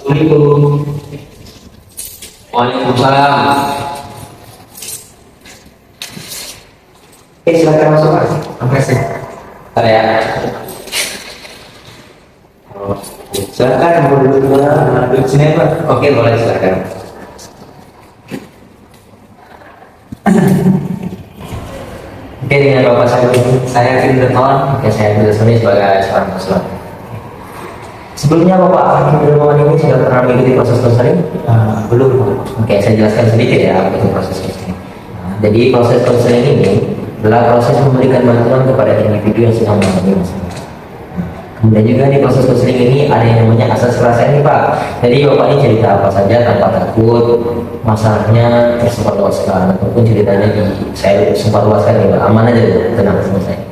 Assalamualaikum. Waalaikumsalam. Silakan masuk Mas. Makasih. Bentar ya. Silakan mau duduk duduk sini Pak. Oke, boleh silakan. Oke, dengan Bapak saya Kim Dermawan. Oke, saya Abdul Suni sebagai seorang konselor. Sebelumnya Bapak Kim Dermawan ini sudah pernah mengikuti proses konseling? Belum Pak. Oke, saya jelaskan sedikit ya apa itu proses konseling. Jadi proses konseling ini adalah proses memberikan bantuan kepada individu yang sedang mengalami masalah. Kemudian juga di proses konseling ini ada yang namanya asas perasaan ini Pak. Jadi Bapak ini cerita apa saja tanpa takut masalahnya tersempat luaskan ataupun ceritanya saya sempat luaskan ya Pak. Aman aja ya, tenang sama saya.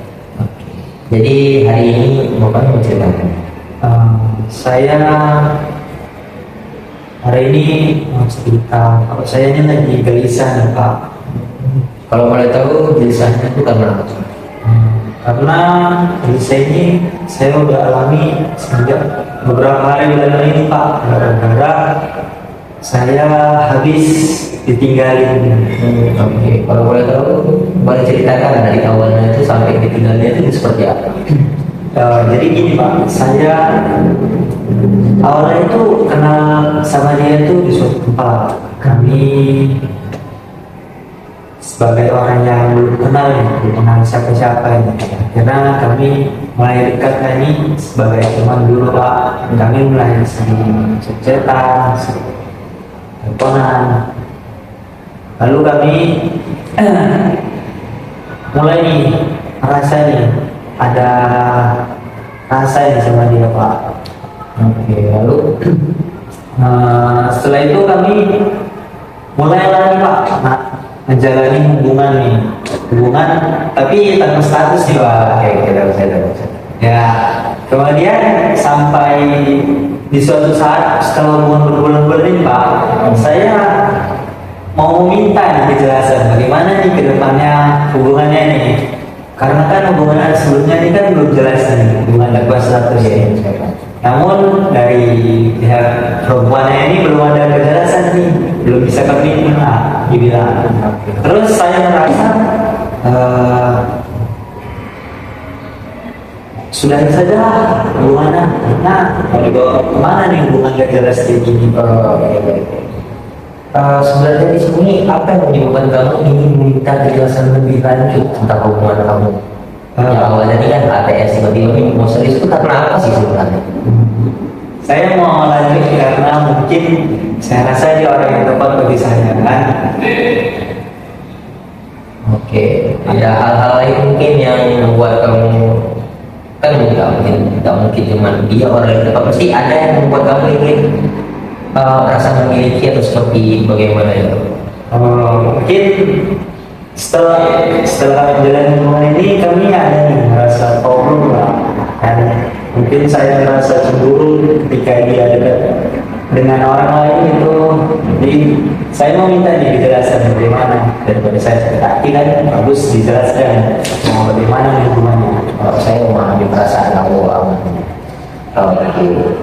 Jadi hari ini Bapak mau ceritakan. Saya hari ini mau cerita kalau saya ini lagi gelisah nih Pak. Kalau boleh tahu gelisahnya itu karena apa? Karena gelisah ini saya udah alami sejak beberapa hari belakangan ini Pak. Gara-gara saya habis ditinggalin. Oke, kalau boleh tahu boleh ceritakan dari awalnya itu sampai ditinggalnya itu seperti apa? Jadi gini Pak, saya awalnya itu kenal sama dia itu di suatu tempat. Kami sebagai orang yang belum kenal ya, belum kenal siapa-siapa ya. Karena kami mulai dekat ini sebagai teman dulu Pak. Kami mulai sering chat-chatan, sering teleponan. Lalu kami mulai nih merasa nih ada rasa nih sama dia Pak. Oke, lalu Setelah itu kami mulai lagi Pak menjalani hubungan tapi tanpa status nih Pak. oke, kita bisa. Ya, kemudian sampai di suatu saat setelah hubungan berbulan-bulan ini Pak, saya mau minta nih kejelasan bagaimana nih kedepannya hubungannya nih. Karena kan hubungan sebelumnya ini kan belum jelas nih hubungan tanpa status ya. Namun dari pihak perempuannya ini belum ada kejelasan nih, belum bisa komitmen lah dibilang. Terus saya merasa sudah saja hubungannya, nah mau dibawa kemana nih hubungan gak jelas kayak gini? Sebenarnya di sini apa yang menyebabkan kamu ingin meminta kejelasan lebih lanjut tentang hubungan kamu? Yang awalnya ini kan ATS tiba-tiba ini mau serius itu karena apa sih sebenarnya? Saya mau lanjut karena mungkin saya rasa dia orang yang tepat bagi saya kan. Oke, ada hal-hal lain mungkin yang membuat kamu kan nggak mungkin cuma dia orang yang tepat, pasti ada yang membuat kamu ingin rasa memiliki atau seperti bagaimana ya? Mungkin setelah menjalani hubungan ini kami ada nih merasa problem lah. Dan mungkin saya merasa cemburu ketika dia dekat dengan orang lain itu. Jadi saya mau minta nih kejelasan bagaimana, daripada saya sakit hati kan bagus dijelaskan mau bagaimana nih hubungannya. Saya memahami perasaan kamu aman. Kalau begitu,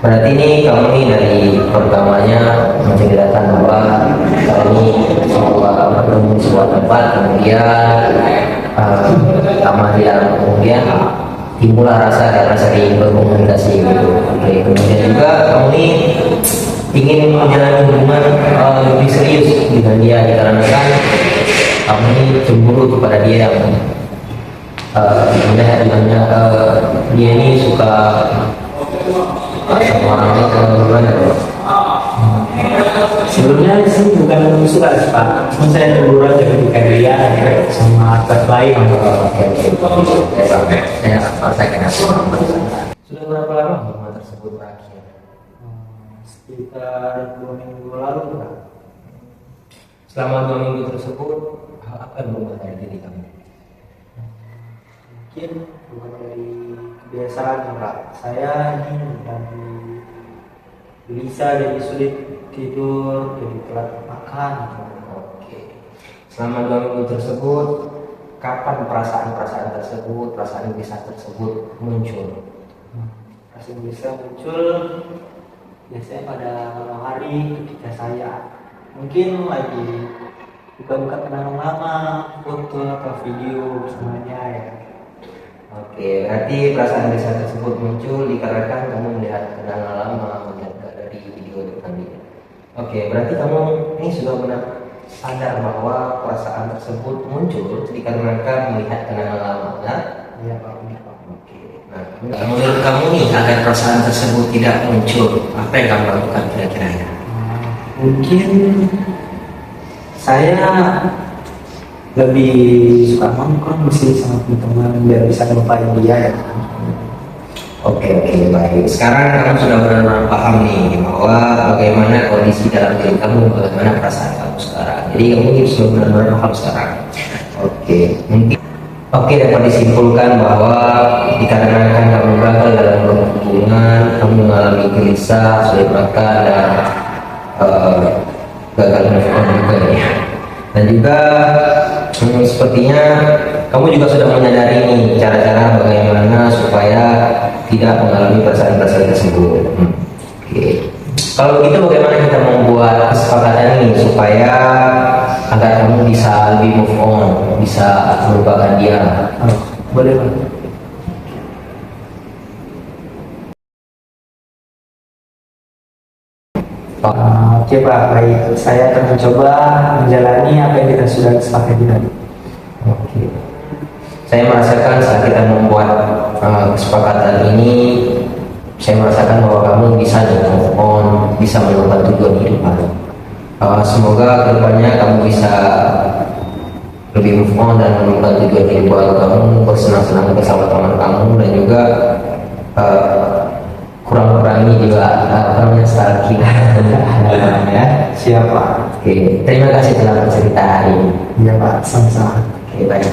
berarti ini kamu ini dari pertamanya menceritakan bahwa kamu ini bertemu di sebuah tempat, kemudian kemudian timbullah rasa karena sering berkomunikasi gitu. Oke, kemudian juga kamu ini ingin menjalani hubungan lebih serius dengan dia dikarenakan kamu ini cemburu kepada dia yang melihat dengannya dia ini suka sama orang lain atau gimana? Sebelumnya sih bukan suka sih Pak, cuma saya cemburu aja ketika dia sama artis lain. Saya kenal. Sudah berapa lama hubungan tersebut berakhir? Sekitar 2 minggu lalu Pak. Selama 2 minggu tersebut, hal apa yang berubah dari diri kamu? Mungkin bukan dari kebiasaan Pak. Saya ini dari gelisah, jadi sulit tidur, jadi telat makan. Oke. Selama 2 minggu tersebut, kapan perasaan-perasaan tersebut, perasaan gelisah tersebut muncul? Perasaan bisa muncul biasanya pada malam hari ketika saya mungkin lagi buka-buka kenangan lama, foto atau video bersamanya ya. Oke, berarti perasaan gelisah tersebut muncul dikarenakan kamu melihat kenangan lama, melihat dari video tadi. Oke, berarti kamu ini sudah benar sadar bahwa perasaan tersebut muncul dikarenakan melihat kenangan lama, benar? Iya Pak, benar Pak. Oke, nah menurut kamu nih agar perasaan tersebut tidak muncul, apa yang kamu lakukan kira-kira ya? Mungkin saya lebih suka nongkrong sih sama teman-teman biar bisa ngelupain dia ya. Oke, baik. Sekarang kamu sudah benar-benar paham nih bahwa bagaimana kondisi dalam diri kamu, bagaimana perasaan kamu sekarang. Jadi kamu sudah benar-benar paham sekarang. Oke, dapat disimpulkan bahwa dikarenakan kamu gagal dalam hubungan, kamu mengalami gelisah, sulit makan dan gagal move on juga ya. Dan juga sepertinya kamu juga sudah menyadari nih cara-cara bagaimana supaya tidak mengalami perasaan-perasaan tersebut. Oke. Kalau begitu bagaimana kita membuat kesepakatan ini supaya agar kamu bisa lebih move on, bisa melupakan dia? Boleh Pak. Oke Pak, baik. Saya akan mencoba menjalani apa yang kita sudah sepakati tadi. Oke. Saya merasakan saat kita membuat kesepakatan ini, saya merasakan bahwa kamu bisa move on, bisa menemukan tujuan hidup baru. Semoga kedepannya kamu bisa lebih move on dan menemukan tujuan hidup baru kamu, bersenang-senang bersama teman kamu dan juga kurang-kurangi juga namanya stalking ya. Siapa? Oke, terima kasih telah bercerita hari ini. Iya Pak, sama-sama. Oke, baik.